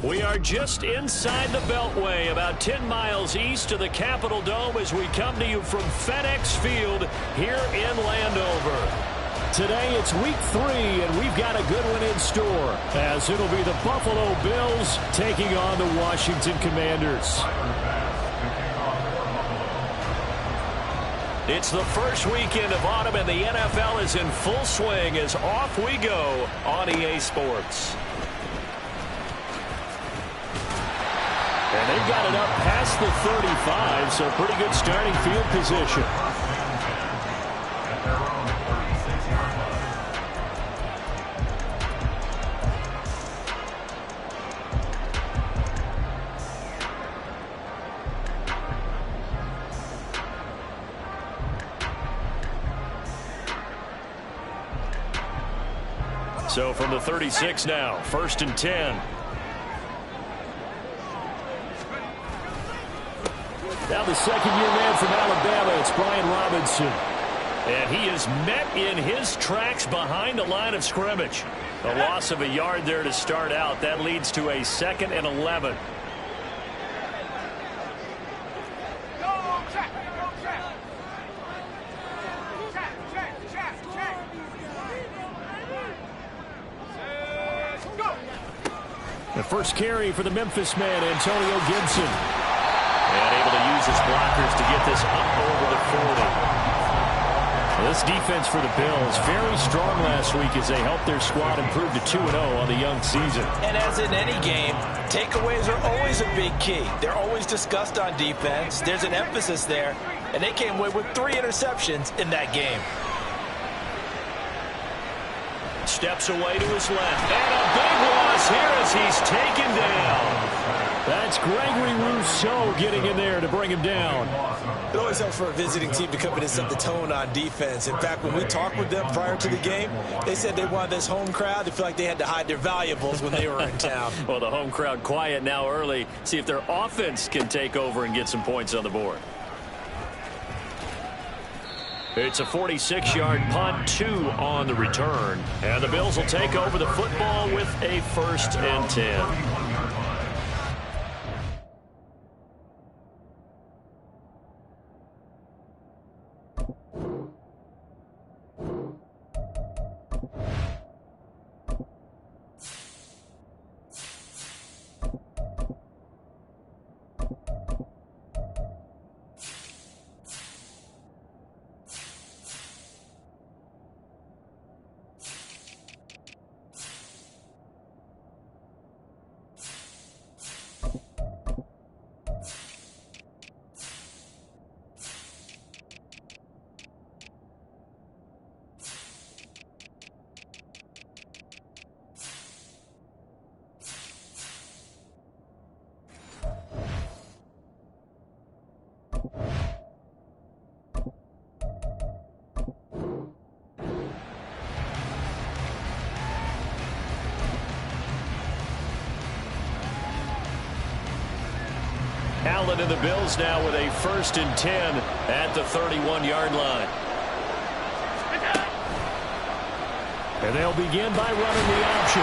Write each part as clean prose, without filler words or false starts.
We are just inside the Beltway, about 10 miles east of the Capitol Dome as we come to you from FedEx Field here in Landover. Today it's week 3, and we've got a good one in store, as it'll be the Buffalo Bills taking on the Washington Commanders. It's the first weekend of autumn, and the NFL is in full swing as off we go on EA Sports. And they've got it up past the 35, so pretty good starting field position. So from the 36 now, 1st and 10. Now the second-year man from Alabama, it's Brian Robinson. And he is met in his tracks behind the line of scrimmage. A loss of a yard there to start out. That leads to a 2nd and 11. The first carry for the Memphis man, Antonio Gibson. And able to use his blockers to get this up over the 40. Well, this defense for the Bills, very strong last week as they helped their squad improve to 2-0 on the young season. And as in any game, takeaways are always a big key. They're always discussed on defense. There's an emphasis there, and they came away with 3 interceptions in that game. Steps away to his left. And a big loss here as he's taken down. That's Gregory Rousseau getting in there to bring him down. It always helps for a visiting team to come in and set the tone on defense. In fact, when we talked with them prior to the game, they said they wanted this home crowd to feel like they had to hide their valuables when they were in town. Well, the home crowd quiet now early. See if their offense can take over and get some points on the board. It's a 46-yard punt, 2 on the return. And the Bills will take over the football with a 1st and 10. Allen and the Bills now with a 1st and 10 at the 31-yard line. And they'll begin by running the option.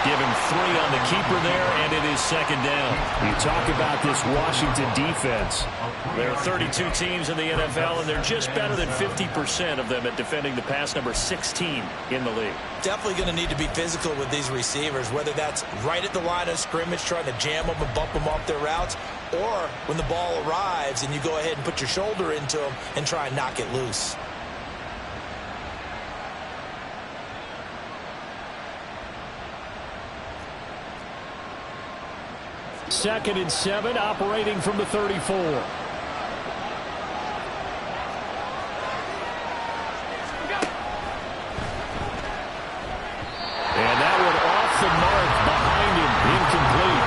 Give him 3 on the keeper there, and it is 2nd down. You talk about this Washington defense. There are 32 teams in the NFL, and they're just better than 50% of them at defending the pass, number 16 in the league. Definitely going to need to be physical with these receivers, whether that's right at the line of scrimmage, trying to jam them and bump them off their routes, or when the ball arrives and you go ahead and put your shoulder into them and try and knock it loose. Second and 7, operating from the 34. And that one off the mark behind him, incomplete.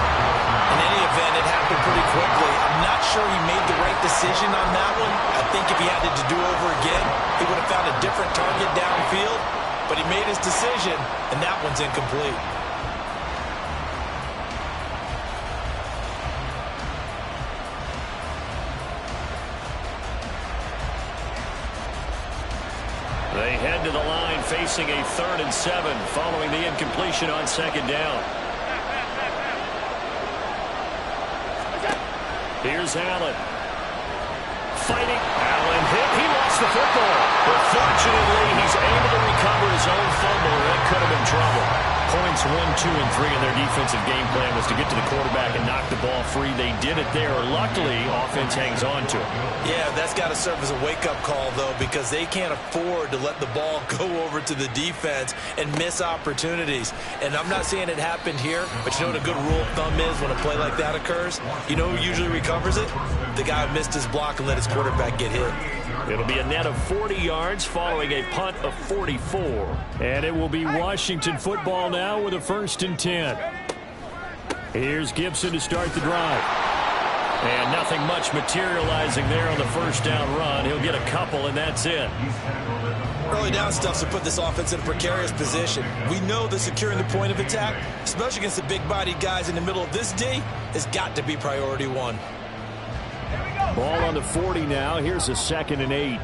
In any event, it happened pretty quickly. I'm not sure he made the right decision on that one. I think if he had it to do over again, he would have found a different target downfield. But he made his decision, and that one's incomplete. They head to the line facing a 3rd and 7 following the incompletion on 2nd down. Here's Allen. Fighting. Allen hit. He lost the football. But fortunately, he's able to recover his own fumble, or that could have been trouble. Points 1, 2, and 3 in their defensive game plan was to get to the quarterback and knock the ball free. They did it there. Luckily, offense hangs on to it. Yeah, that's got to serve as a wake-up call, though, because they can't afford to let the ball go over to the defense and miss opportunities. And I'm not saying it happened here, but you know what a good rule of thumb is when a play like that occurs? You know who usually recovers it? The guy who missed his block and let his quarterback get hit. It'll be a net of 40 yards following a punt of 44. And it will be Washington football now with a 1st and 10. Here's Gibson to start the drive. And nothing much materializing there on the first down run. He'll get a couple, and that's it. Early down stuff to put this offense in a precarious position. We know that securing the point of attack, especially against the big-bodied guys in the middle of this D, has got to be priority one. Ball on the 40 now. Here's a 2nd and 8.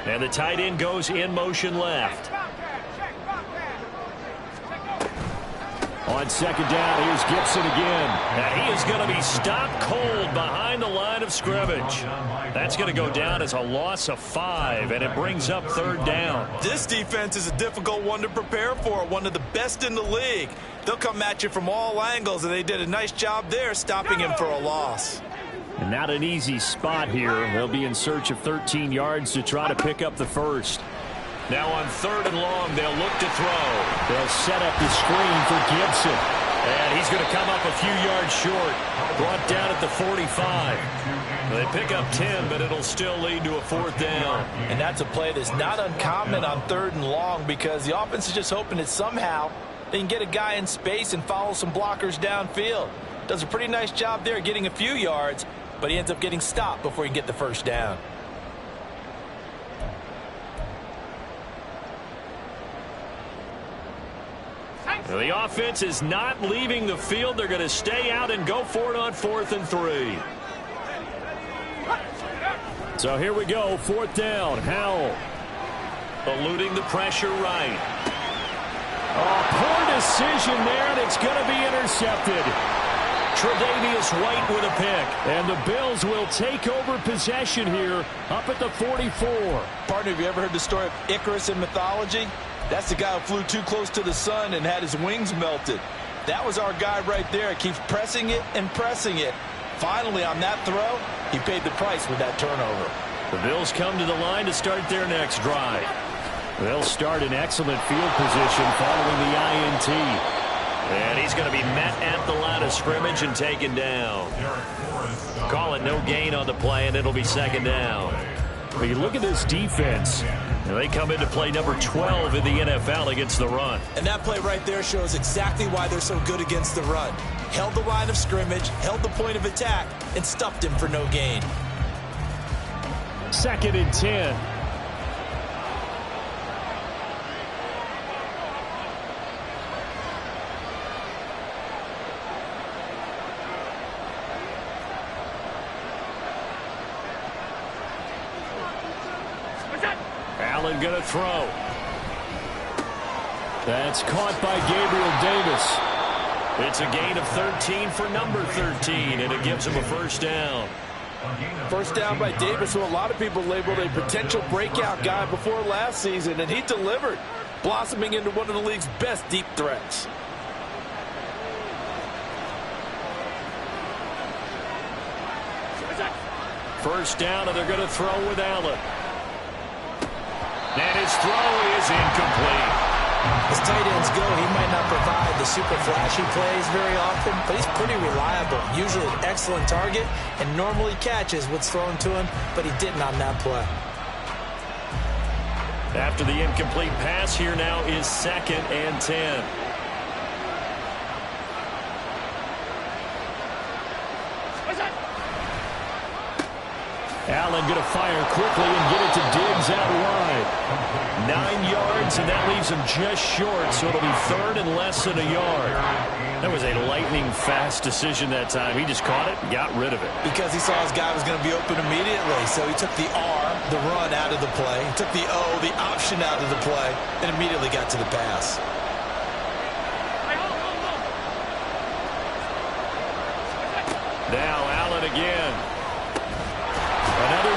And the tight end goes in motion left. On 2nd down, here's Gibson again. And he is going to be stopped cold behind the line of scrimmage. That's going to go down as a loss of 5, and it brings up 3rd down. This defense is a difficult one to prepare for, one of the best in the league. They'll come at you from all angles, and they did a nice job there stopping him for a loss. And not an easy spot here. They'll be in search of 13 yards to try to pick up the first. Now on 3rd and long, they'll look to throw. They'll set up the screen for Gibson. And he's going to come up a few yards short. Brought down at the 45. They pick up 10, but it'll still lead to a 4th down. And that's a play that's not uncommon on 3rd and long because the offense is just hoping that somehow they can get a guy in space and follow some blockers downfield. Does a pretty nice job there getting a few yards, but he ends up getting stopped before he can get the first down. The offense is not leaving the field. They're going to stay out and go for it on 4th and 3. So here we go, 4th down. Howell eluding the pressure right. Oh, poor decision there, and it's going to be intercepted. Tre'Davious White with a pick. And the Bills will take over possession here up at the 44. Partner, have you ever heard the story of Icarus in mythology? That's the guy who flew too close to the sun and had his wings melted. That was our guy right there. Keeps pressing it and pressing it. Finally, on that throw, he paid the price with that turnover. The Bills come to the line to start their next drive. They'll start in excellent field position following the INT. And he's going to be met at the line of scrimmage and taken down. Call it no gain on the play, and it'll be 2nd down. When you look at this defense, they come into play number 12 in the NFL against the run. And that play right there shows exactly why they're so good against the run. Held the line of scrimmage, held the point of attack, and stuffed him for no gain. 2nd and 10. Allen going to throw. That's caught by Gabriel Davis. It's a gain of 13 for number 13, and it gives him a 1st down. First down by Davis, who a lot of people labeled a potential breakout guy before last season, and he delivered, blossoming into one of the league's best deep threats. First down, and they're going to throw with Allen. And his throw is incomplete. As tight ends go, he might not provide the super flashy plays very often, but he's pretty reliable. Usually an excellent target and normally catches what's thrown to him, but he didn't on that play. After the incomplete pass, here now is 2nd and 10. Allen going to fire quickly and get it to Diggs out wide. 9 yards, and that leaves him just short, so it'll be 3rd and less than a yard. That was a lightning-fast decision that time. He just caught it and got rid of it. Because he saw his guy was going to be open immediately, so he took the R, the run, out of the play. He took the O, the option, out of the play, and immediately got to the pass.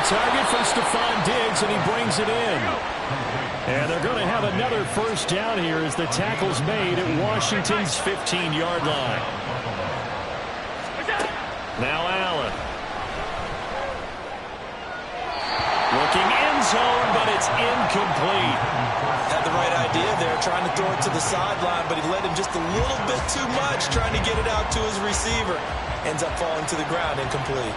target for Stephon Diggs, and he brings it in. And they're going to have another first down here as the tackle's made at Washington's 15-yard line. Now Allen. Looking end zone, but it's incomplete. Had the right idea there, trying to throw it to the sideline, but he led him just a little bit too much, trying to get it out to his receiver. Ends up falling to the ground, incomplete.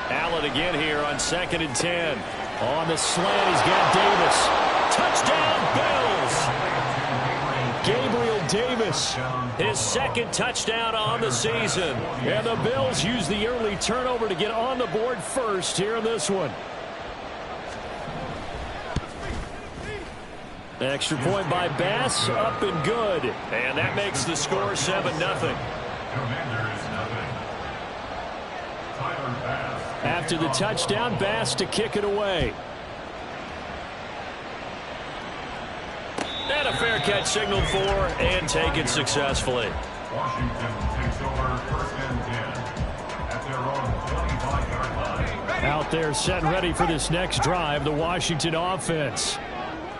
Allen again here on 2nd and 10. On the slant, he's got Davis. Touchdown, Bills! Gabriel Davis, his 2nd touchdown on the season. And the Bills use the early turnover to get on the board first here in this one. Extra point by Bass, up and good. And that makes the score 7-0. After the touchdown, Bass to kick it away. And a fair catch signaled for and taken successfully. Washington takes over 1st and 10 at their own 25-yard line. Out there set and ready for this next drive, the Washington offense.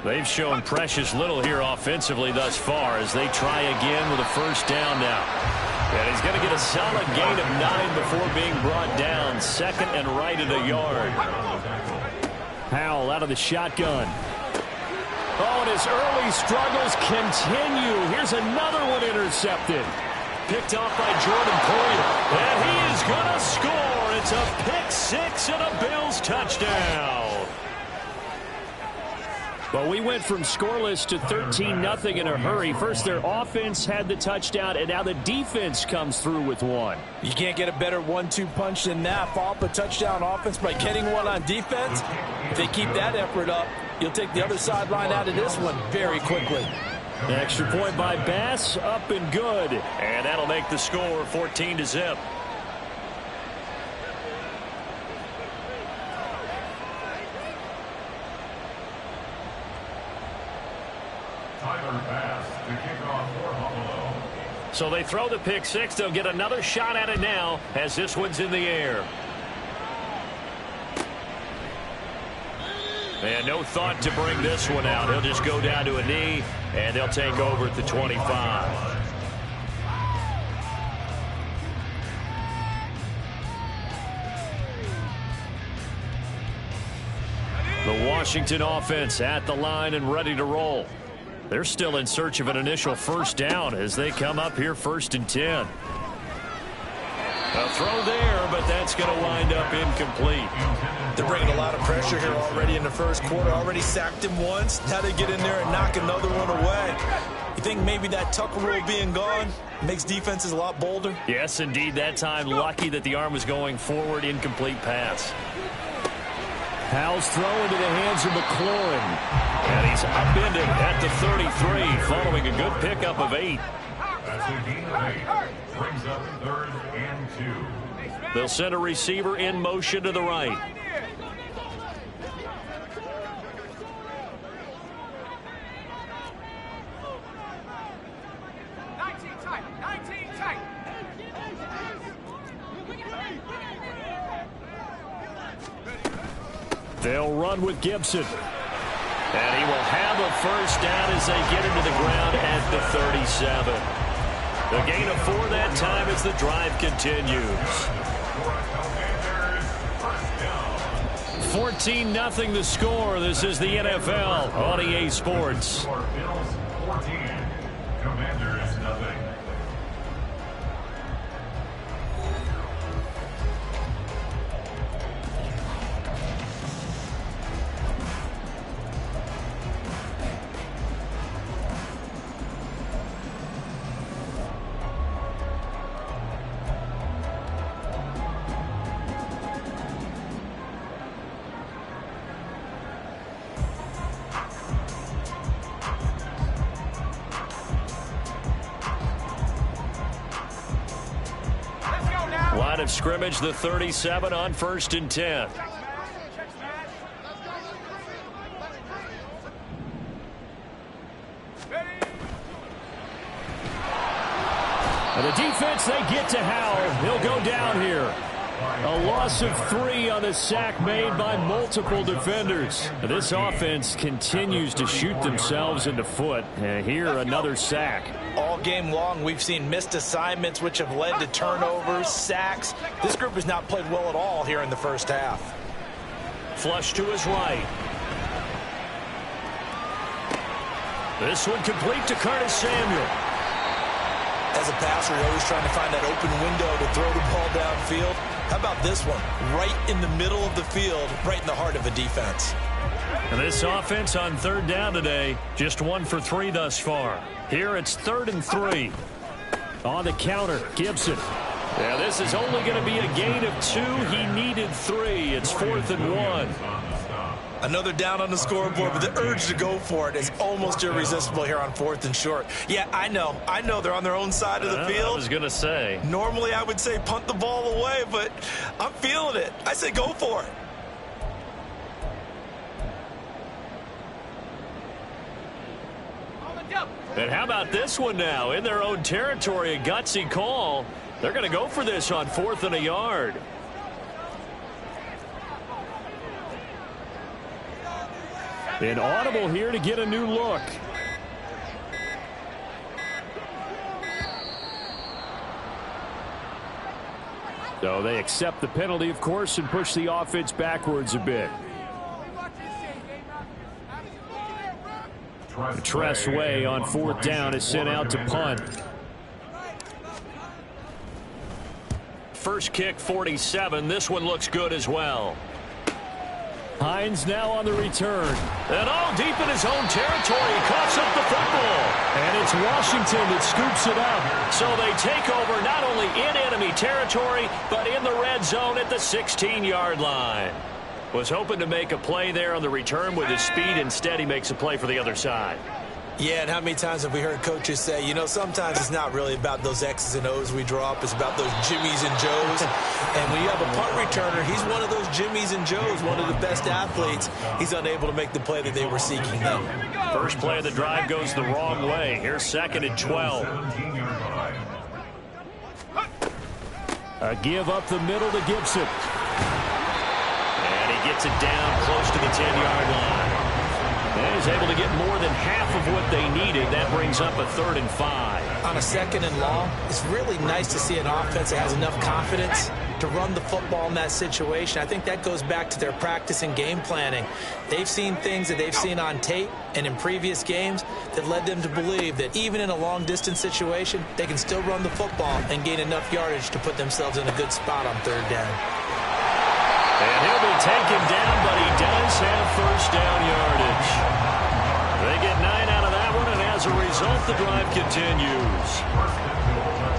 They've shown precious little here offensively thus far as they try again with a first down now. And he's going to get a solid gain of 9 before being brought down. 2nd and right at a yard. Howell out of the shotgun. Oh, and his early struggles continue. Here's another one intercepted. Picked off by Jordan Poyer. And he is going to score. It's a pick six and a Bills touchdown. But we went from scoreless to 13-0 in a hurry. First, their offense had the touchdown, and now the defense comes through with one. You can't get a better 1-2 punch than that. Follow up a touchdown offense by getting one on defense. If they keep that effort up, you'll take the other sideline out of this one very quickly. Extra point by Bass, up and good. And that'll make the score 14-0. Tyler Bass to kick off for Buffalo. So they throw the pick six. They'll get another shot at it now as this one's in the air. And no thought to bring this one out. He'll just go down to a knee, and they'll take over at the 25. The Washington offense at the line and ready to roll. They're still in search of an initial first down as they come up here 1st and 10. A throw there, but that's going to wind up incomplete. They're bringing a lot of pressure here already in the first quarter. Already sacked him once. Now they get in there and knock another one away. You think maybe that Tucker rule being gone makes defenses a lot bolder? Yes, indeed. That time, lucky that the arm was going forward. Incomplete pass. Howell's throw into the hands of McLaurin. And he's upended at the 33 following a good pickup of 8. That's a gain of 8. Brings up 3rd and 2. They'll send a receiver in motion to the right. They'll run with Gibson. And he will have a first down as they get into the ground at the 37. The gain of 4 that time as the drive continues. 14-0 the score. This is the NFL on EA Sports. Bills 14, Commanders nothing. Line of scrimmage, the 37 on 1st and 10. And the defense, they get to Howell. He'll go down here. A loss of 3 on the sack made by multiple defenders. This offense continues to shoot themselves in the foot. And here, another sack. All game long, we've seen missed assignments, which have led to turnovers, sacks. This group has not played well at all here in the first half. Flush to his right. This one complete to Curtis Samuel. As a passer, you're always trying to find that open window to throw the ball downfield. How about this one? Right in the middle of the field, right in the heart of a defense. And this offense on 3rd down today, just 1 for 3 thus far. Here it's 3rd and 3. On the counter, Gibson. Yeah, this is only going to be a gain of 2. He needed 3. It's 4th and 1. Another down on the scoreboard, but the urge to go for it is almost irresistible here on 4th and short. Yeah, I know they're on their own side of the field. I was going to say. Normally I would say punt the ball away, but I'm feeling it. I say go for it. And how about this one now? In their own territory, a gutsy call. They're going to go for this on 4th and a yard. Inaudible here to get a new look. So they accept the penalty, of course, and push the offense backwards a bit. Tress Way on 4th down is sent out to punt. First kick, 47. This one looks good as well. Hines now on the return. And all deep in his own territory. He coughs up the football. And it's Washington that scoops it up. So they take over not only in enemy territory, but in the red zone at the 16-yard line. Was hoping to make a play there on the return with his speed. Instead, he makes a play for the other side. Yeah, and how many times have we heard coaches say, you know, sometimes it's not really about those X's and O's we draw up. It's about those Jimmies and Joes. And when you have a punt returner, he's one of those Jimmies and Joes, one of the best athletes. He's unable to make the play that they were seeking, though. First play of the drive goes the wrong way. Here's 2nd and 12. A give up the middle to Gibson. And he gets it down close to the 10-yard line. And he's able to get more than half of what they needed. That brings up a 3rd and 5. On a 2nd and long, it's really nice to see an offense that has enough confidence to run the football in that situation. I think that goes back to their practice and game planning. They've seen things that they've seen on tape and in previous games that led them to believe that even in a long-distance situation, they can still run the football and gain enough yardage to put themselves in a good spot on 3rd down. And he'll be taken down, but he does have 1st down yardage. They get 9 out of that one, and as a result, the drive continues.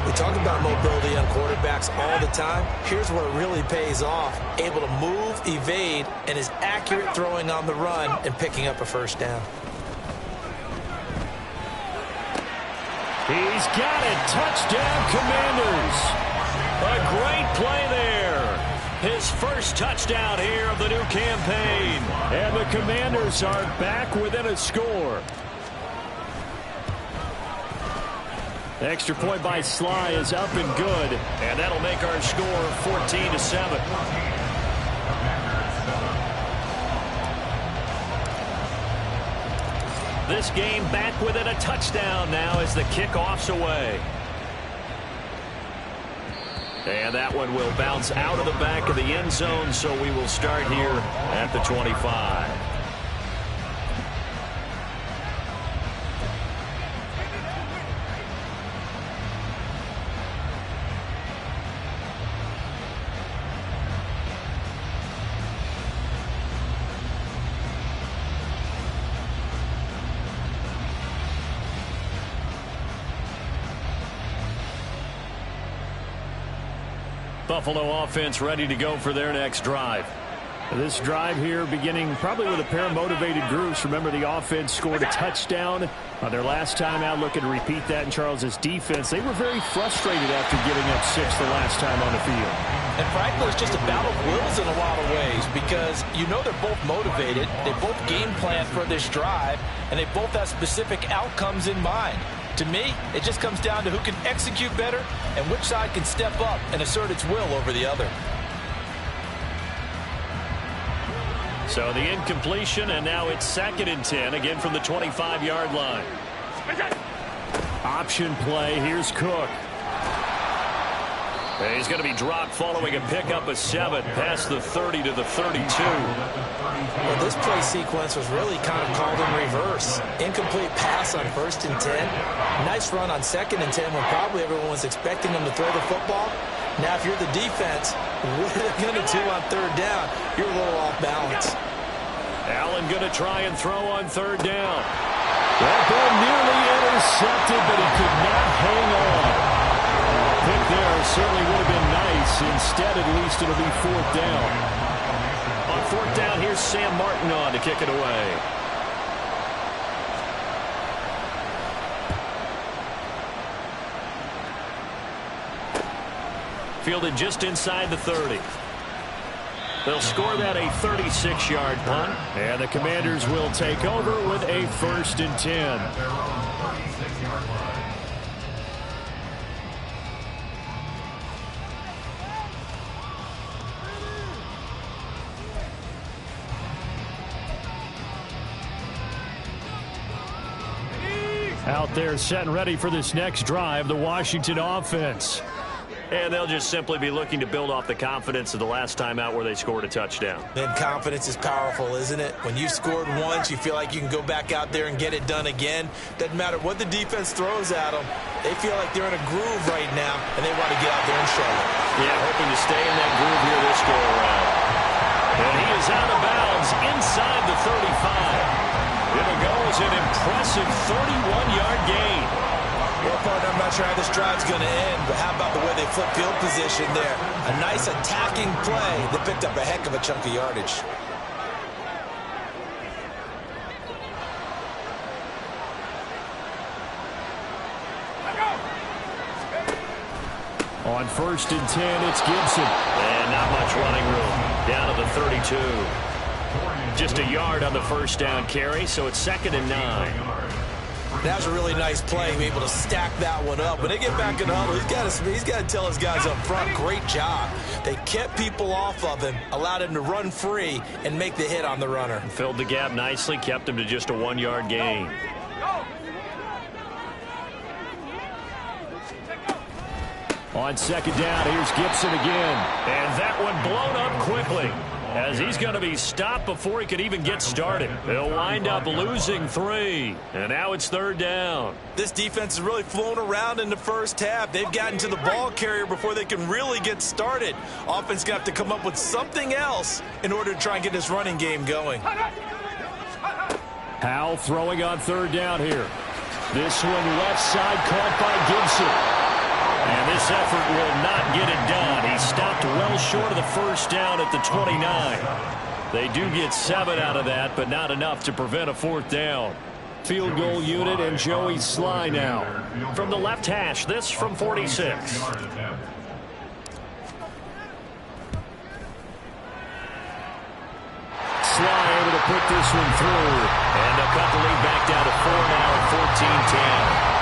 We talk about mobility on quarterbacks all the time. Here's where it really pays off. Able to move, evade, and is accurate throwing on the run and picking up a 1st down. He's got it. Touchdown, Commanders. A great play there. His first touchdown here of the new campaign. And the Commanders are back within a score. Extra point by Sly is up and good. And that'll make our score 14-7. This game back within a touchdown now as the kickoff's away. And that one will bounce out of the back of the end zone, so we will start here at the 25. Buffalo offense ready to go for their next drive. This drive here beginning probably with a pair of motivated groups. Remember, the offense scored a touchdown on their last time out. Looking to repeat that in Charles's defense. They were very frustrated after giving up 6 the last time on the field. And frankly, it's just a battle of wills in a lot of ways because you know they're both motivated. They both game plan for this drive, and they both have specific outcomes in mind. To me, it just comes down to who can execute better and which side can step up and assert its will over the other. So the incompletion, and now it's 2nd and 10, again from the 25-yard line. Option play. Here's Cook. He's going to be dropped following a pickup of 7 past the 30 to the 32. Well, this play sequence was really kind of called in reverse. Incomplete pass on 1st and 10. Nice run on 2nd and 10 when probably everyone was expecting them to throw the football. Now, if you're the defense, what are they going to do on 3rd down? You're a little off balance. Allen going to try and throw on 3rd down. That ball nearly intercepted, but he could not hang on. Pick there certainly would have been nice. Instead, at least it'll be 4th down. On 4th down, here's Sam Martin on to kick it away. Fielded just inside the 30. They'll score that a 36-yard punt, and the Commanders will take over with a 1st and 10. Out there set and ready for this next drive, the Washington offense. And they'll just simply be looking to build off the confidence of the last time out where they scored a touchdown. And confidence is powerful, isn't it? When you've scored once, you feel like you can go back out there and get it done again. Doesn't matter what the defense throws at them. They feel like they're in a groove right now, and they want to get out there and show it. Yeah, hoping to stay in that groove here this go-around. And he is out of bounds inside the 35. It'll go as an impressive 31-yard gain. Well, partner, I'm not sure how this drive's going to end, but how about the way they flip field position there? A nice attacking play that picked up a heck of a chunk of yardage. On 1st and 10, it's Gibson. And not much running room. Down to the 32. Just a yard on the 1st down carry, so it's 2nd and 9. That was a really nice play, be able to stack that one up. When they get back in the huddle, he's got to tell his guys up front, great job. They kept people off of him, allowed him to run free, and make the hit on the runner. Filled the gap nicely, kept him to just a 1-yard gain. On 2nd down, here's Gibson again. And that one blown up quickly, as he's going to be stopped before he could even get started. They'll wind up losing 3. And now it's 3rd down. This defense has really flown around in the first half. They've gotten to the ball carrier before they can really get started. Offense going to have to come up with something else in order to try and get this running game going. Howell throwing on 3rd down here. This one left side caught by Gibson. And this effort will not get it done. He stopped well short of the 1st down at the 29. They do get 7 out of that, but not enough to prevent a 4th down. Field goal unit and Joey Sly now. From the left hash, this from 46. Sly able to put this one through. And they'll cut the lead back down to 4 now at 14-10.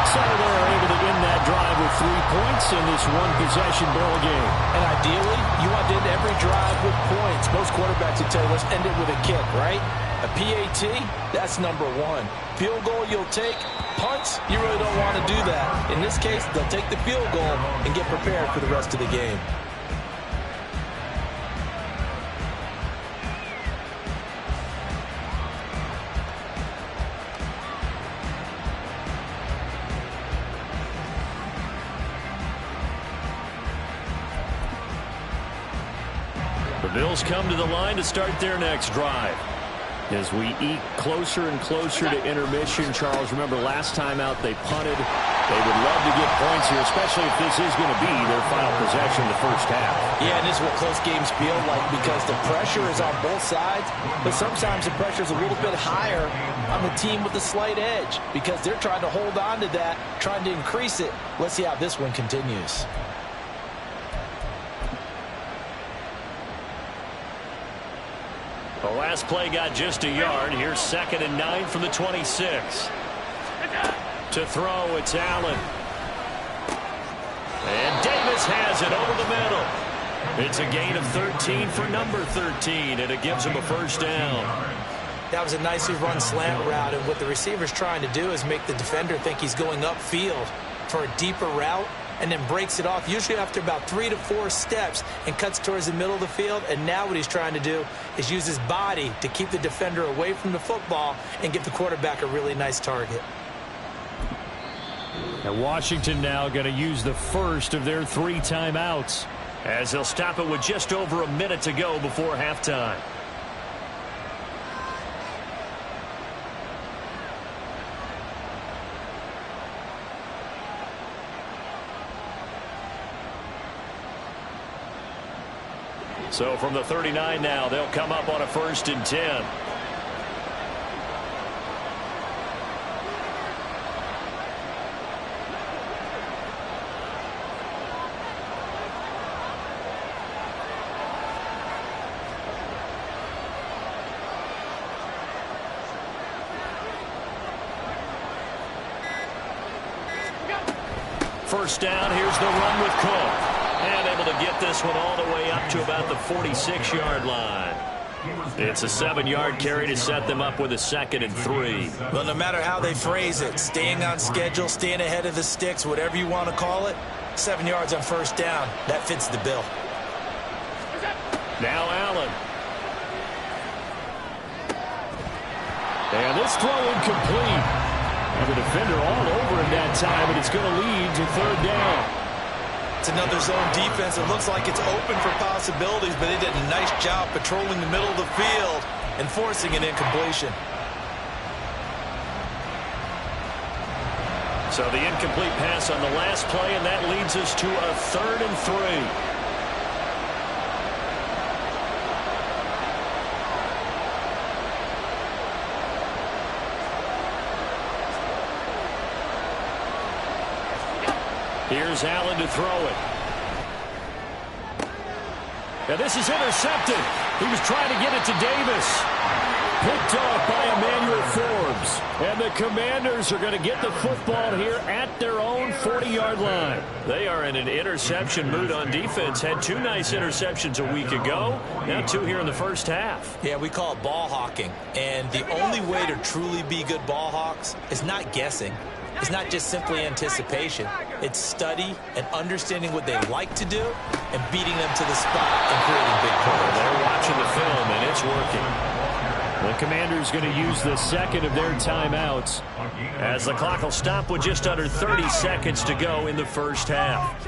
So they're able to end that drive with 3 points in this one-possession ball game. And ideally, you want to end every drive with points. Most quarterbacks would tell you, let's end it with a kick, right? A PAT, that's number 1. Field goal you'll take. Punts, you really don't want to do that. In this case, they'll take the field goal and get prepared for the rest of the game. The Bills come to the line to start their next drive. As we eke closer and closer to intermission, Charles, remember last time out they punted. They would love to get points here, especially if this is going to be their final possession in the first half. Yeah, and this is what close games feel like because the pressure is on both sides, but sometimes the pressure is a little bit higher on the team with the slight edge because they're trying to hold on to that, trying to increase it. Let's see how this one continues. The last play got just a yard. Here's 2nd and 9 from the 26. To throw, it's Allen. And Davis has it over the middle. It's a gain of 13 for number 13, and it gives him a first down. That was a nicely run slant route, and what the receiver's trying to do is make the defender think he's going upfield for a deeper route, and then breaks it off, usually after about 3 to 4 steps, and cuts towards the middle of the field. And now what he's trying to do is use his body to keep the defender away from the football and give the quarterback a really nice target. And Washington now going to use the first of their 3 timeouts, as they'll stop it with just over a minute to go before halftime. So from the 39 now, they'll come up on a 1st and 10. First down, here's the run with Cook. And able to get this one all the way up to about the 46-yard line. It's a 7-yard carry to set them up with a 2nd and 3. Well, no matter how they phrase it, staying on schedule, staying ahead of the sticks, whatever you want to call it, 7 yards on first down, that fits the bill. Now Allen. And this throw incomplete. And the defender all over him that time, and it's going to lead to 3rd down. It's another zone defense. It looks like it's open for possibilities, but they did a nice job patrolling the middle of the field and forcing an incompletion. So the incomplete pass on the last play, and that leads us to a 3rd and 3. Here's Allen to throw it. Now this is intercepted. He was trying to get it to Davis. Picked off by Emmanuel Forbes. And the Commanders are going to get the football here at their own 40-yard line. They are in an interception mood on defense. Had 2 nice interceptions a week ago. Now 2 here in the first half. Yeah, we call it ball hawking. And the only way to truly be good ball hawks is not guessing. It's not just simply anticipation. It's study and understanding what they like to do and beating them to the spot and creating big plays. They're watching the film, and it's working. The Commanders going to use the 2nd of their timeouts, as the clock will stop with just under 30 seconds to go in the first half.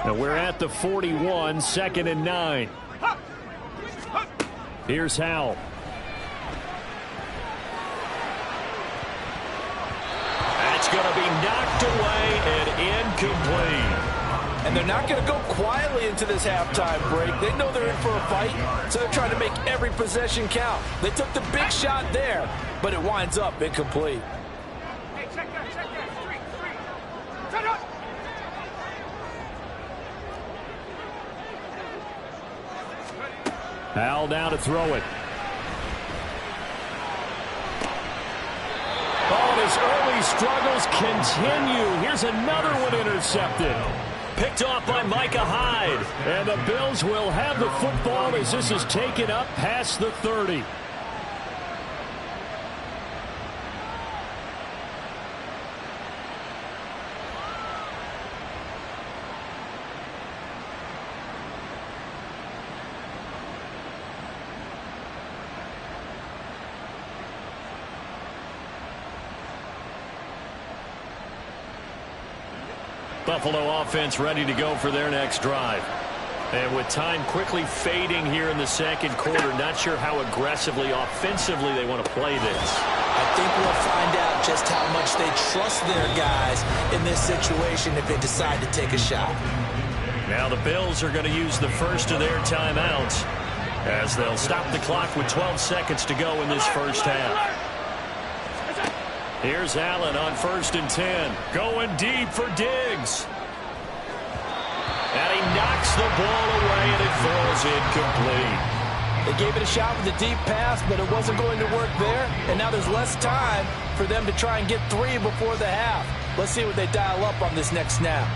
Now we're at the 41, 2nd and 9. Here's Howell. It's going to be knocked away and incomplete. And they're not going to go quietly into this halftime break. They know they're in for a fight, so they're trying to make every possession count. They took the big shot there, but it winds up incomplete. Hey, check that. 3. Turn up. Howell down to throw it. His early struggles continue. Here's another one intercepted. Picked off by Micah Hyde. And the Bills will have the football as this is taken up past the 30. Buffalo offense ready to go for their next drive. And with time quickly fading here in the 2nd quarter, not sure how aggressively, offensively they want to play this. I think we'll find out just how much they trust their guys in this situation if they decide to take a shot. Now the Bills are going to use the first of their timeouts, as they'll stop the clock with 12 seconds to go in this first half. Here's Allen on 1st and 10. Going deep for Diggs. And he knocks the ball away, and it falls incomplete. They gave it a shot with a deep pass, but it wasn't going to work there. And now there's less time for them to try and get 3 before the half. Let's see what they dial up on this next snap.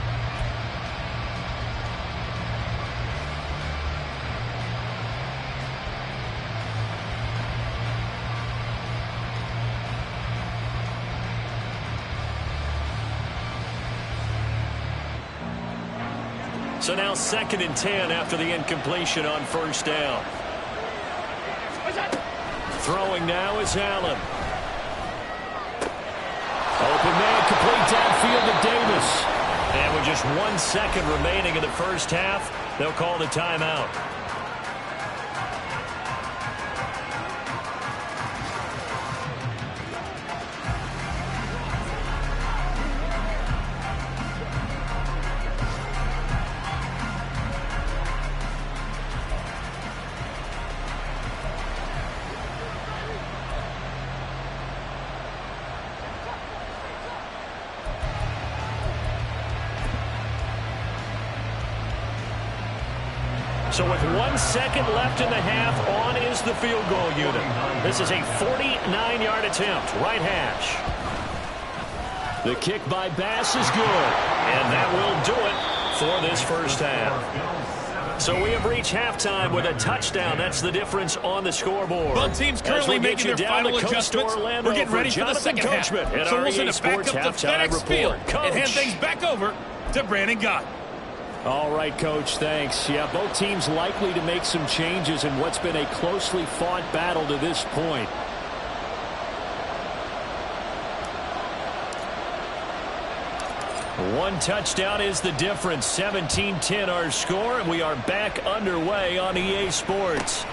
So now 2nd and 10 after the incompletion on first down. Throwing now is Allen. Open man, complete downfield to Davis. And with just 1 second remaining in the first half, they'll call the timeout. So with 1 second left in the half, on is the field goal unit. This is a 49-yard attempt, right hash. The kick by Bass is good, and that will do it for this first half. So we have reached halftime with a touchdown. That's the difference on the scoreboard. Both teams currently making their final adjustments. We're getting ready for the second half. So we'll send it back up to FedEx Field and hand things back over to Brandon Gott. All right, Coach, thanks. Yeah, both teams likely to make some changes in what's been a closely fought battle to this point. One touchdown is the difference. 17-10 our score, and we are back underway on EA Sports.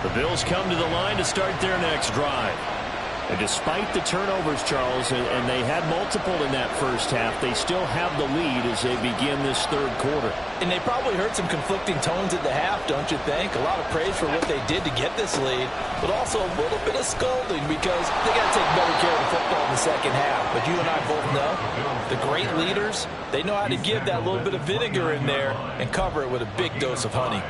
The Bills come to the line to start their next drive. And despite the turnovers, Charles, and they had multiple in that first half, they still have the lead as they begin this third quarter. And they probably heard some conflicting tones at the half, don't you think? A lot of praise for what they did to get this lead, but also a little bit of scolding because they got to take better care of the football in the second half. But you and I both know the great leaders, they know how to give that little bit of vinegar in there and cover it with a big dose of honey.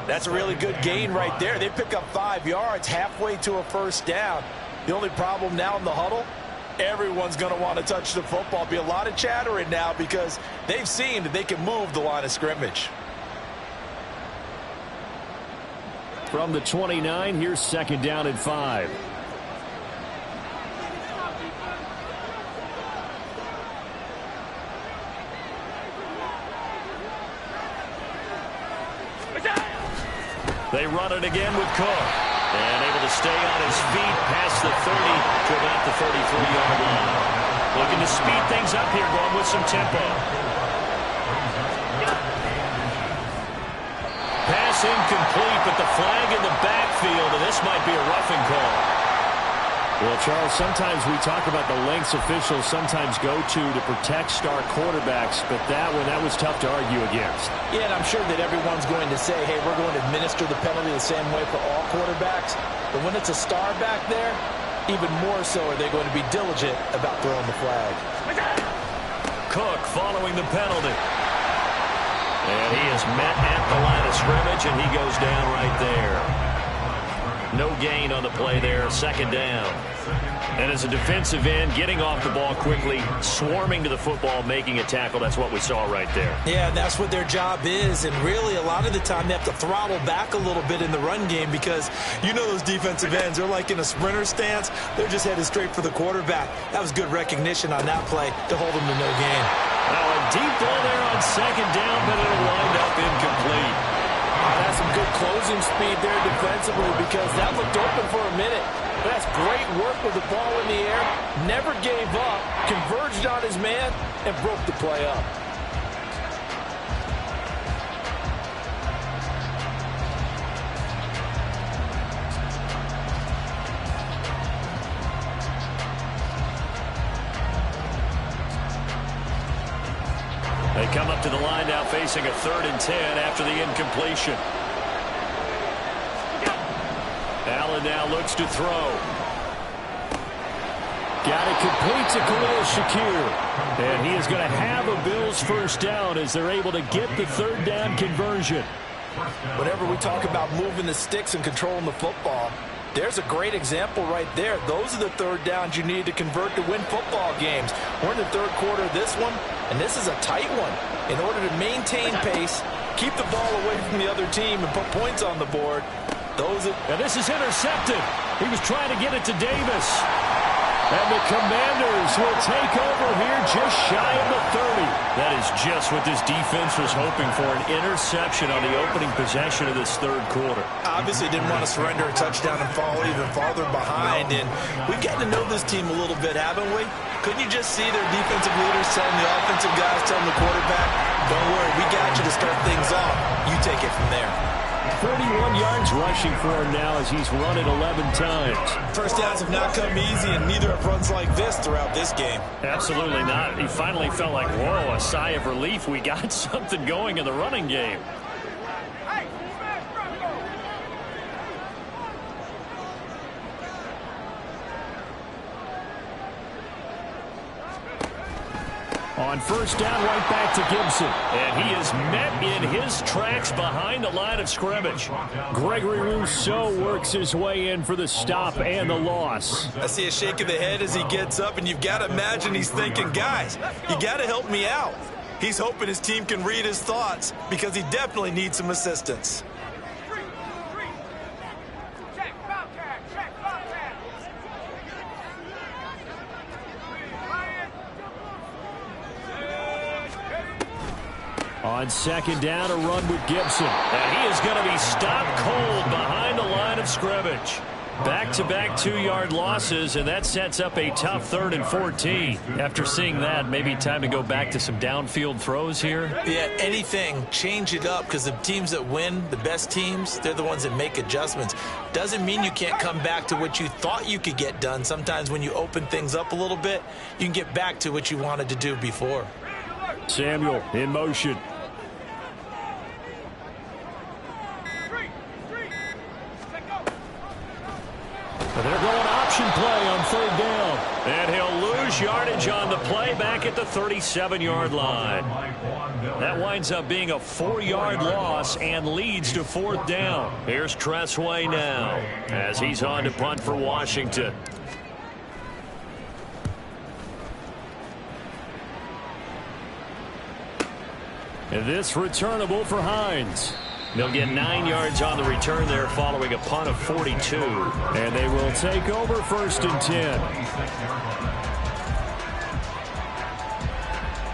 That's a really good gain right there. They pick up 5 yards halfway to a first down. The only problem now in the huddle, everyone's going to want to touch the football. Be a lot of chattering now because they've seen that they can move the line of scrimmage. From the 29, here's 2nd down and 5. They run it again with Cook. And able to stay on his feet past the 30 to about the 33-yard line. Looking to speed things up here, going with some tempo. Pass incomplete, but the flag in the backfield, and this might be a roughing call. Well, Charles, sometimes we talk about the lengths officials sometimes go to protect star quarterbacks, but that was tough to argue against. Yeah, and I'm sure that everyone's going to say, hey, we're going to administer the penalty the same way for all quarterbacks. But when it's a star back there, even more so are they going to be diligent about throwing the flag. Cook following the penalty. And he is met at the line of scrimmage, and he goes down right there. No gain on the play there, 2nd down. And as a defensive end, getting off the ball quickly, swarming to the football, making a tackle, that's what we saw right there. Yeah, that's what their job is. And really, a lot of the time, they have to throttle back a little bit in the run game because you know those defensive ends, they're like in a sprinter stance. They're just headed straight for the quarterback. That was good recognition on that play to hold them to no gain. Now a deep ball there on 2nd down, but it'll wind up incomplete. That's some good closing speed there defensively because that looked open for a minute. But that's great work with the ball in the air. Never gave up, converged on his man, and broke the play up. to the line now facing a 3rd and 10 after the incompletion. Allen now looks to throw. Got it complete to Khalil Shakir. And he is going to have a Bills first down as they're able to get the 3rd down conversion. Whenever we talk about moving the sticks and controlling the football, there's a great example right there. Those are the 3rd downs you need to convert to win football games. We're in the 3rd quarter of this one, and this is a tight one. In order to maintain pace, keep the ball away from the other team, and put points on the board. And this is intercepted. He was trying to get it to Davis. And the Commanders will take over here just shy of the 30. That is just what this defense was hoping for, an interception on the opening possession of this 3rd quarter. Obviously didn't want to surrender a touchdown and fall even farther behind. And we've gotten to know this team a little bit, haven't we? Couldn't you just see their defensive leaders telling the offensive guys, telling the quarterback, don't worry, we got you to start things off. You take it from there. 41 yards rushing for him now as he's run it 11 times. First downs have not come easy, and neither have runs like this throughout this game. Absolutely not. He finally felt like, whoa, a sigh of relief. We got something going in the running game. On first down, right back to Gibson. And he is met in his tracks behind the line of scrimmage. Gregory Rousseau works his way in for the stop and the loss. I see a shake of the head as he gets up, and you've got to imagine he's thinking, guys, you got to help me out. He's hoping his team can read his thoughts because he definitely needs some assistance. On second down, a run with Gibson. And he is going to be stopped cold behind the line of scrimmage. Back-to-back 2-yard losses, and that sets up a tough 3rd and 14. After seeing that, maybe time to go back to some downfield throws here. Yeah, anything. Change it up, because the teams that win, the best teams, they're the ones that make adjustments. Doesn't mean you can't come back to what you thought you could get done. Sometimes when you open things up a little bit, you can get back to what you wanted to do before. Samuel in motion. They're going option play on 3rd down. And he'll lose yardage on the play back at the 37-yard line. That winds up being a 4-yard loss and leads to 4th down. Here's Tressway now as he's on to punt for Washington. And this returnable for Hines. They'll get 9 yards on the return there following a punt of 42. And they will take over 1st and 10.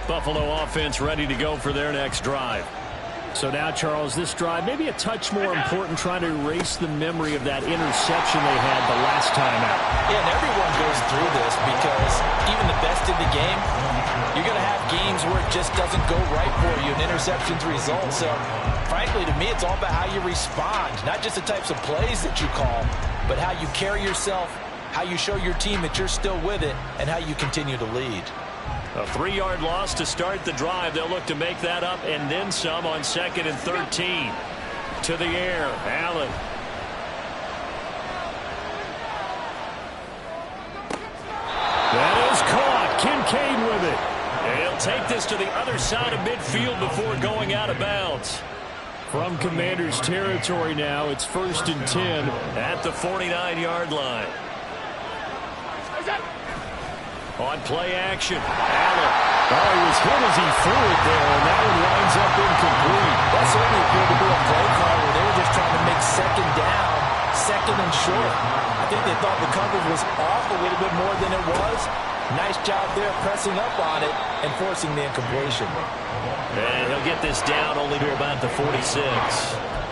Buffalo offense ready to go for their next drive. So now, Charles, this drive maybe a touch more important, trying to erase the memory of that interception they had the last time out. Yeah, and everyone goes through this because even the best in the game, you're going to have games where it just doesn't go right for you, and interceptions result. So, frankly, to me, it's all about how you respond, not just the types of plays that you call, but how you carry yourself, how you show your team that you're still with it, and how you continue to lead. A 3-yard loss to start the drive. They'll look to make that up and then some on 2nd and 13. To the air, Allen. That is caught. Kincaid with it. And he'll take this to the other side of midfield before going out of bounds. From Commanders territory now, it's 1st and 10 at the 49-yard line. On play action, Allen. Oh, he was hit as he threw it there, and that one winds up incomplete. That certainly appeared to be a play call where they were just trying to make 2nd down, 2nd and short. I think they thought the coverage was off a little bit more than it was. Nice job there pressing up on it and forcing the incompletion. And he'll get this down only to about the 46.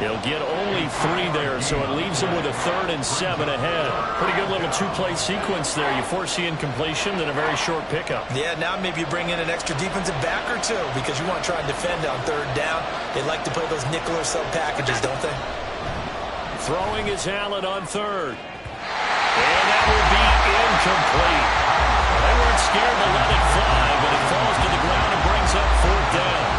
He'll get only 3 there, so it leaves him with a 3rd and 7 ahead. Pretty good little 2-play sequence there. You force the incompletion, then a very short pickup. Yeah, now maybe you bring in an extra defensive back or two because you want to try and defend on 3rd down. They like to play those nickel or sub packages, don't they? Throwing is Allen on 3rd. And that will be incomplete. They weren't scared to let it fly, but it falls to the ground and brings up 4th down.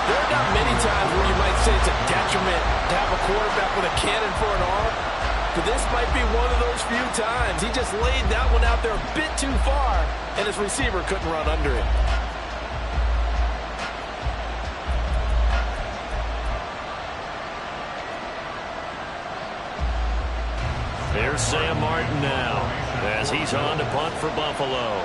There are not many times where you might say it's a detriment to have a quarterback with a cannon for an arm, but this might be one of those few times. He just laid that one out there a bit too far, and his receiver couldn't run under it. There's Sam Martin now as he's on to punt for Buffalo.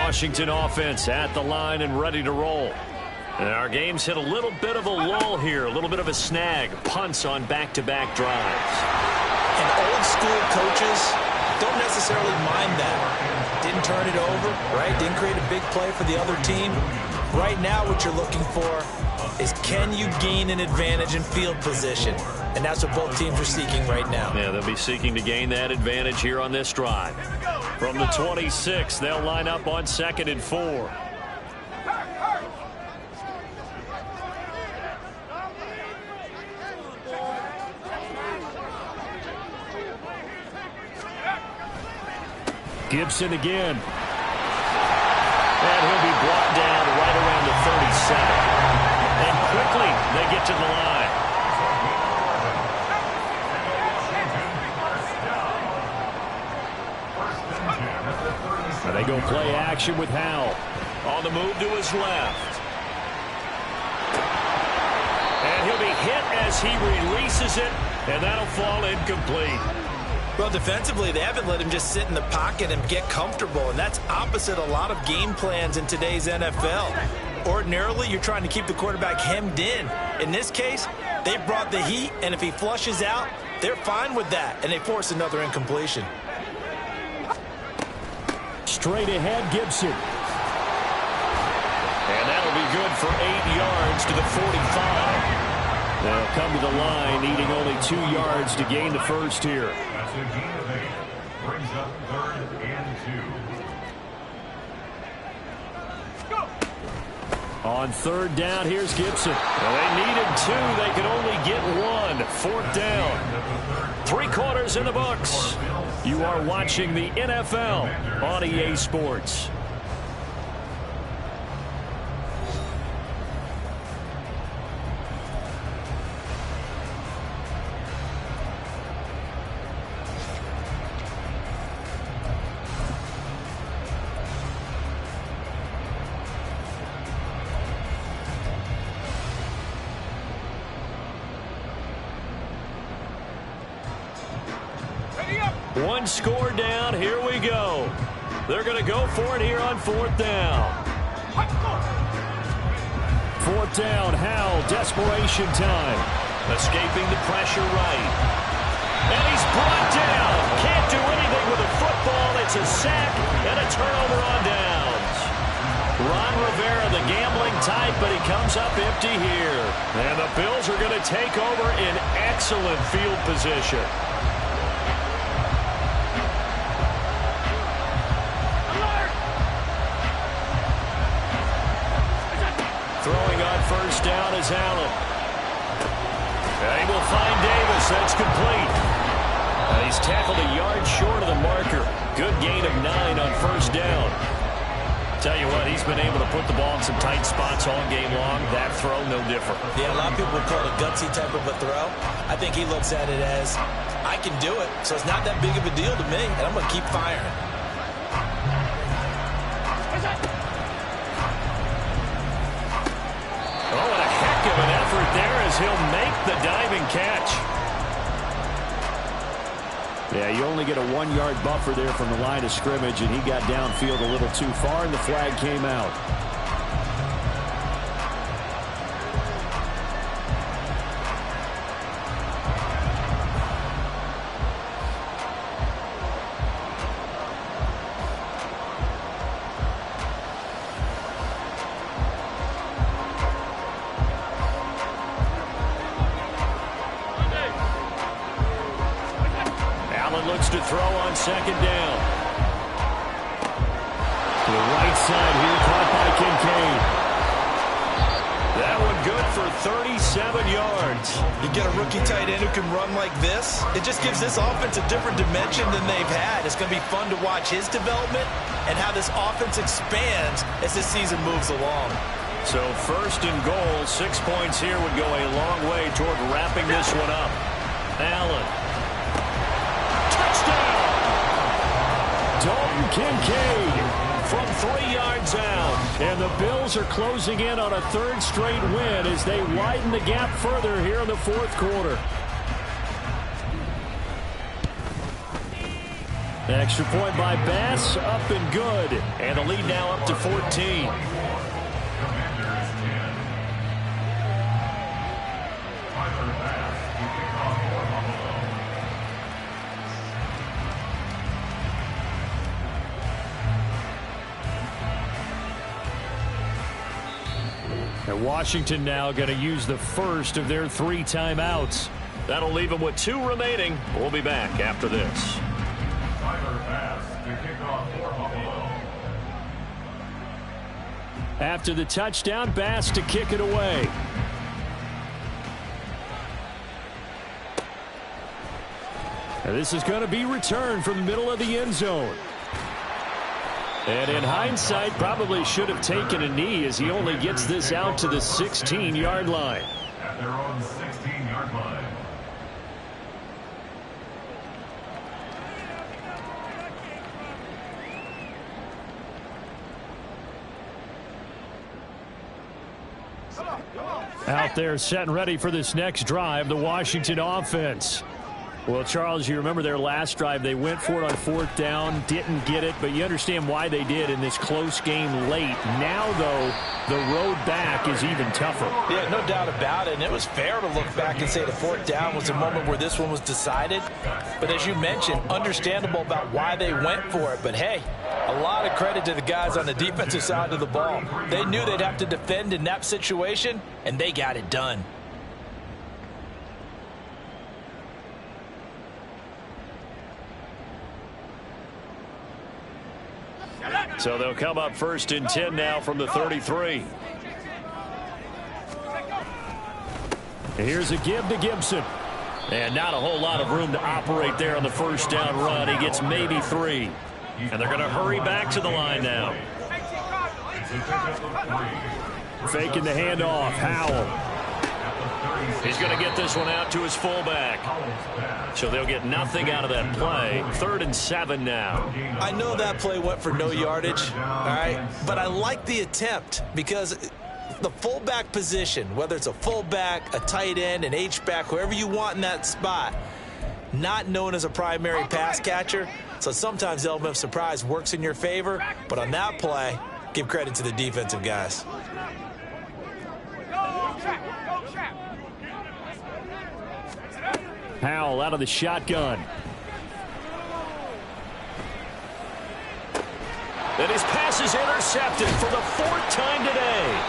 Washington offense at the line and ready to roll. And our game's hit a little bit of a lull here, a little bit of a snag. Punts on back-to-back drives. And old school coaches don't necessarily mind that. Didn't turn it over, right? Didn't create a big play for the other team. Right now what you're looking for is, can you gain an advantage in field position? And that's what both teams are seeking right now. Yeah, they'll be seeking to gain that advantage here on this drive. From the 26, they'll line up on 2nd and 4. Gibson again. And he'll be brought down right around the 37. And quickly they get to the line. And they go play action with Howell. On the move to his left. And he'll be hit as he releases it, and that'll fall incomplete. Well, defensively, they haven't let him just sit in the pocket and get comfortable, and that's opposite a lot of game plans in today's NFL. Ordinarily, you're trying to keep the quarterback hemmed in. In this case, they brought the heat, and if he flushes out, they're fine with that, and they force another incompletion. Straight ahead, Gibson. And that'll be good for 8 yards to the 45. They'll come to the line, needing only 2 yards to gain the first here. That's a gain of 8. Brings up 3rd and 2. On 3rd down, here's Gibson. Well, they needed 2. They could only get 1. 4th down. 3 quarters in the books. You are watching the NFL on EA Sports. One score down. Here we go. They're going to go for it here on 4th down. 4th down, Howell, desperation time. Escaping the pressure right. And he's brought down. Can't do anything with a football. It's a sack and a turnover on downs. Ron Rivera, the gambling type, but he comes up empty here. And the Bills are going to take over in excellent field position. Throwing on 1st down is Allen. And he will find Davis. That's complete. He's tackled a yard short of the marker. Good gain of 9 on 1st down. Tell you what, he's been able to put the ball in some tight spots all game long. That throw, no different. Yeah, a lot of people call it a gutsy type of a throw. I think he looks at it as, I can do it, so it's not that big of a deal to me, and I'm going to keep firing. Oh, and a heck of an effort there as he'll make the diving catch. Yeah, you only get a 1-yard buffer there from the line of scrimmage, and he got downfield a little too far, and the flag came out. throw on second down. To the right side here, caught by Kincaid. That one good for 37 yards. You get a rookie tight end who can run like this, it just gives this offense a different dimension than they've had. It's going to be fun to watch his development and how this offense expands as this season moves along. So first and goal, 6 points here would go a long way toward wrapping this one up. Allen. Touchdown! Dalton Kincaid from 3 yards out. And the Bills are closing in on a third straight win as they widen the gap further here in the fourth quarter. Extra point by Bass, up and good. And the lead now up to 14. And Washington now going to use the first of their 3 timeouts. That'll leave them with 2 remaining. We'll be back after this. Tyler Bass to kick off for Buffalo. After the touchdown, Bass to kick it away. And this is going to be returned from the middle of the end zone. And in hindsight, probably should have taken a knee as he only gets this out to the 16-yard line. At their own 16-yard line. Out there set and ready for this next drive, the Washington offense. Well, Charles, you remember their last drive. They went for it on 4th down, didn't get it, but you understand why they did in this close game late. Now, though, the road back is even tougher. Yeah, no doubt about it, and it was fair to look back and say the 4th down was a moment where this one was decided. But as you mentioned, understandable about why they went for it. But, hey, a lot of credit to the guys on the defensive side of the ball. They knew they'd have to defend in that situation, and they got it done. So they'll come up 1st and 10 now from the 33. Here's a give to Gibson. And not a whole lot of room to operate there on the 1st down run. He gets maybe 3. And they're going to hurry back to the line now. Faking the handoff. Howell. He's going to get this one out to his fullback. So they'll get nothing out of that play. 3rd and 7 now. I know that play went for no yardage, all right, but I like the attempt because the fullback position, whether it's a fullback, a tight end, an H-back, whoever you want in that spot, not known as a primary pass catcher. So sometimes the element of surprise works in your favor, but on that play, give credit to the defensive guys. Howell out of the shotgun. And his pass is intercepted for the 4th time today.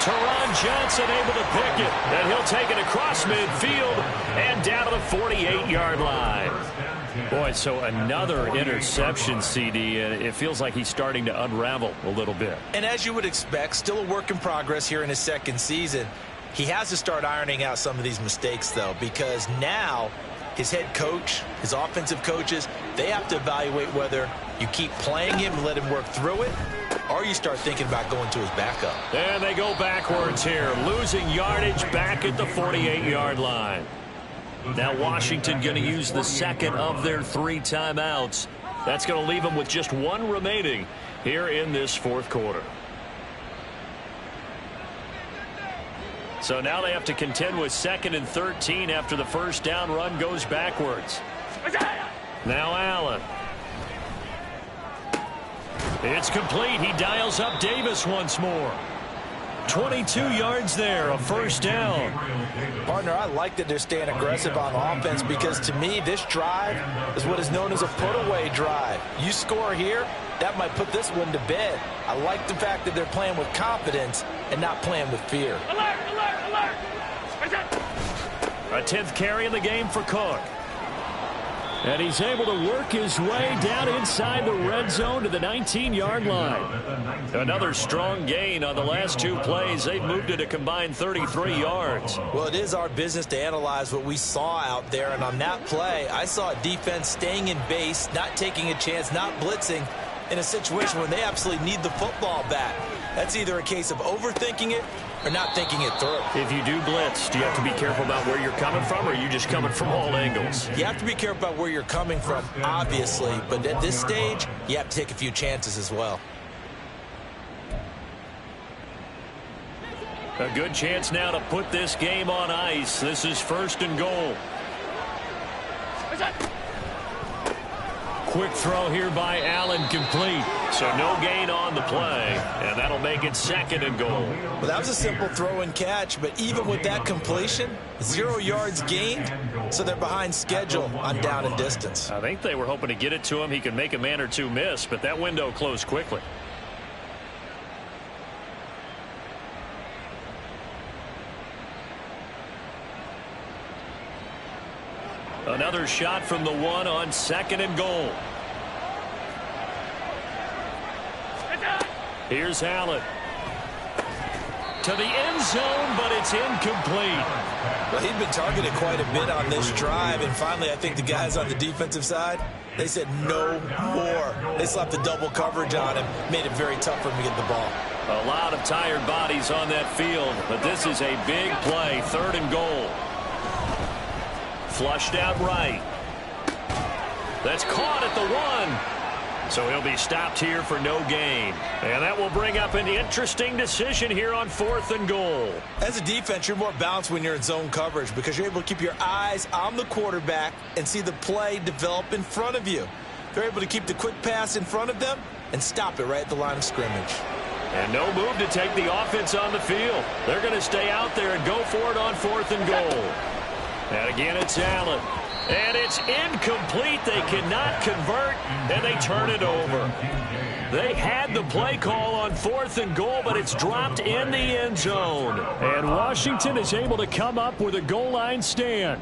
Teron Johnson able to pick it. And he'll take it across midfield and down to the 48-yard line. Boy, so another interception, CD. It feels like he's starting to unravel a little bit. And as you would expect, still a work in progress here in his 2nd season. He has to start ironing out some of these mistakes, though, because now his head coach, his offensive coaches, they have to evaluate whether you keep playing him and let him work through it, or you start thinking about going to his backup. And they go backwards here, losing yardage back at the 48-yard line. Now Washington going to use the 2nd of their 3 timeouts. That's going to leave them with just 1 remaining here in this 4th quarter. So now they have to contend with 2nd and 13 after the 1st down run goes backwards. Now Allen. It's complete. He dials up Davis once more. 22 yards there, a 1st down. Partner, I like that they're staying aggressive on offense because to me this drive is what is known as a put-away drive. You score here, that might put this one to bed. I like the fact that they're playing with confidence and not playing with fear. Alert, alert, alert. A 10th carry in the game for Cook. And he's able to work his way down inside the red zone to the 19-yard line. Another strong gain on the last 2 plays. They've moved it a combined 33 yards. Well, it is our business to analyze what we saw out there. And on that play, I saw a defense staying in base, not taking a chance, not blitzing in a situation where they absolutely need the football back. That's either a case of overthinking it or not thinking it through. If you do blitz, do you have to be careful about where you're coming from, or are you just coming from all angles? You have to be careful about where you're coming from, obviously. But at this stage, you have to take a few chances as well. A good chance now to put this game on ice. This is 1st and goal. Quick throw here by Allen, complete. So no gain on the play, and that'll make it 2nd and goal. Well, that was a simple throw and catch, but even with that completion, 0 yards gained, so they're behind schedule on down and distance. I think they were hoping to get it to him. He could make a man or two miss, but that window closed quickly. Another shot from the 1 on 2nd and goal. Here's Allen. To the end zone, but it's incomplete. Well, he'd been targeted quite a bit on this drive, and finally I think the guys on the defensive side, they said no more. They slapped the double coverage on him, made it very tough for him to get the ball. A lot of tired bodies on that field, but this is a big play, 3rd and goal. Flushed out right. That's caught at the 1. So he'll be stopped here for no gain. And that will bring up an interesting decision here on 4th and goal. As a defense, you're more balanced when you're in zone coverage because you're able to keep your eyes on the quarterback and see the play develop in front of you. They're able to keep the quick pass in front of them and stop it right at the line of scrimmage. And no move to take the offense on the field. They're going to stay out there and go for it on 4th and goal. And again, it's Allen. And it's incomplete. They cannot convert, and they turn it over. They had the play call on 4th and goal, but it's dropped in the end zone. And Washington is able to come up with a goal line stand.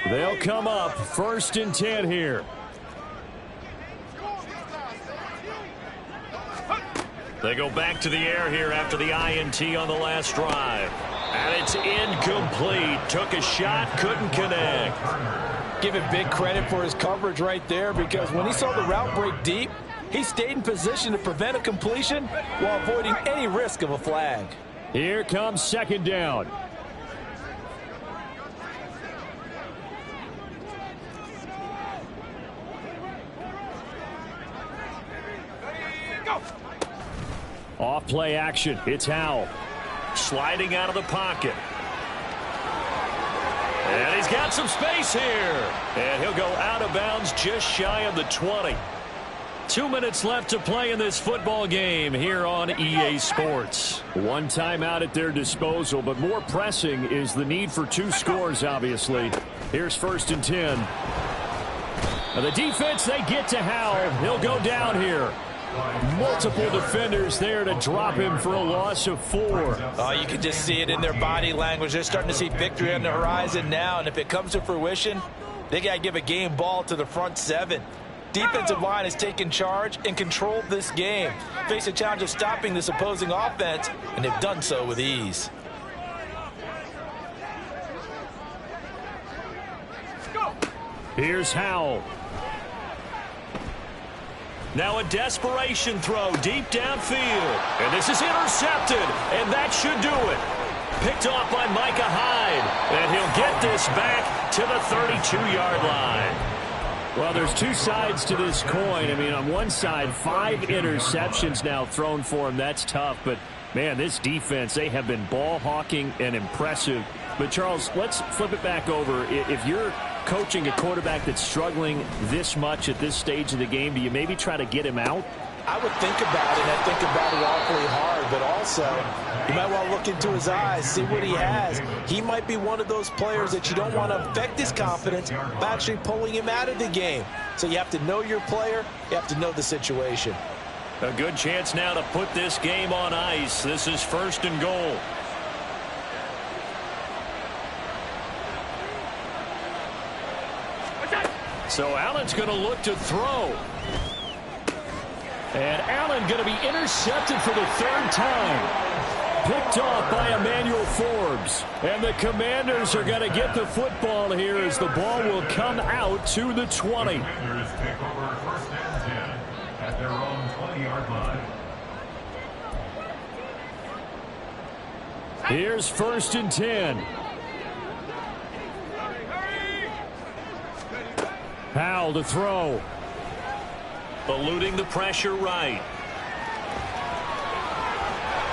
They'll come up 1st and 10 here. They go back to the air here after the INT on the last drive. And it's incomplete. Took a shot, couldn't connect. Give him big credit for his coverage right there, because when he saw the route break deep, he stayed in position to prevent a completion while avoiding any risk of a flag. Here comes 2nd down. Off play action. It's Howell. Sliding out of the pocket. And he's got some space here. And he'll go out of bounds just shy of the 20. 2 minutes left to play in this football game here on EA Sports. 1 timeout at their disposal, but more pressing is the need for 2 scores, obviously. Here's 1st and 10. Now the defense, they get to Howell. He'll go down here. Multiple defenders there to drop him for a loss of 4. Oh, you can just see it in their body language. They're starting to see victory on the horizon now, and if it comes to fruition, they got to give a game ball to the front 7. Defensive line has taken charge and controlled this game. Face a challenge of stopping this opposing offense, and they've done so with ease. Here's Howell. Now a desperation throw deep downfield. And this is intercepted, and that should do it. Picked off by Micah Hyde. And he'll get this back to the 32-yard line. Well, there's 2 sides to this coin. I mean, on one side, 5 interceptions now thrown for him. That's tough. But, man, this defense, they have been ball hawking and impressive. But, Charles, let's flip it back over. If you're coaching a quarterback that's struggling this much at this stage of the game, do you maybe try to get him out? I would think about it. I think about it awfully hard, but also you might want to look into his eyes, see what he has. He might be one of those players that you don't want to affect his confidence by actually pulling him out of the game. So you have to know your player. You have to know the situation. A good chance now to put this game on ice. This is 1st and goal. So Allen's going to look to throw. And Allen going to be intercepted for the 3rd time. Picked off by Emmanuel Forbes. And the Commanders are going to get the football here as the ball will come out to the 20. The Commanders take over 1st and 10 at their own 20-yard line. Here's 1st and 10. Powell to throw. Eluding the pressure right.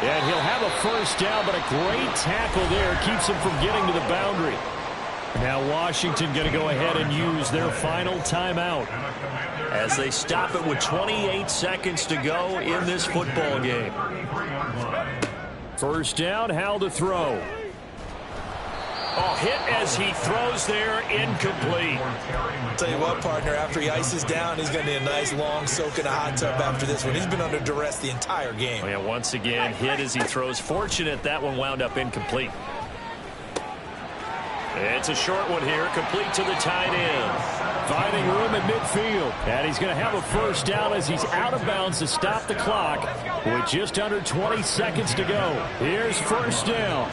And he'll have a 1st down, but a great tackle there keeps him from getting to the boundary. Now Washington going to go ahead and use their final timeout as they stop it with 28 seconds to go in this football game. 1st down, Howell to throw. Oh, hit as he throws there, incomplete. I'll tell you what, partner, after he ices down, he's going to need a nice long soak in a hot tub after this one. He's been under duress the entire game. Oh, yeah, once again, hit as he throws. Fortunate that one wound up incomplete. It's a short one here, complete to the tight end. Finding room at midfield. And he's going to have a 1st down as he's out of bounds to stop the clock with just under 20 seconds to go. Here's 1st down.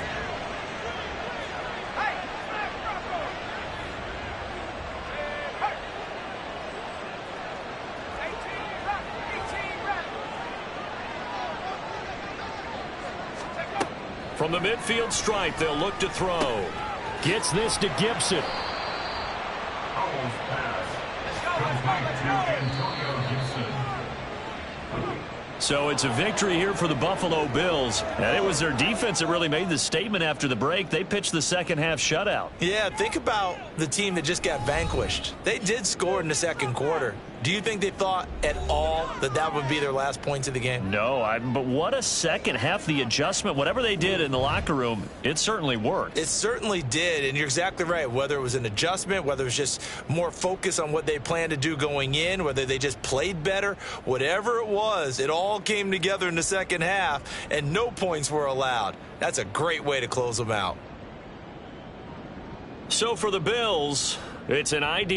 From the midfield stripe, they'll look to throw. Gets this to Gibson. Howell's pass complete to Antonio Gibson. So it's a victory here for the Buffalo Bills. And it was their defense that really made the statement after the break. They pitched the 2nd half shutout. Yeah, think about the team that just got vanquished. They did score in the 2nd quarter. Do you think they thought at all that that would be their last points of the game? No, but what a 2nd half. The adjustment, whatever they did in the locker room, it certainly worked. It certainly did, and you're exactly right. Whether it was an adjustment, whether it was just more focus on what they planned to do going in, whether they just played better, whatever it was, it all came together in the 2nd half, and no points were allowed. That's a great way to close them out. So for the Bills, it's an ideal.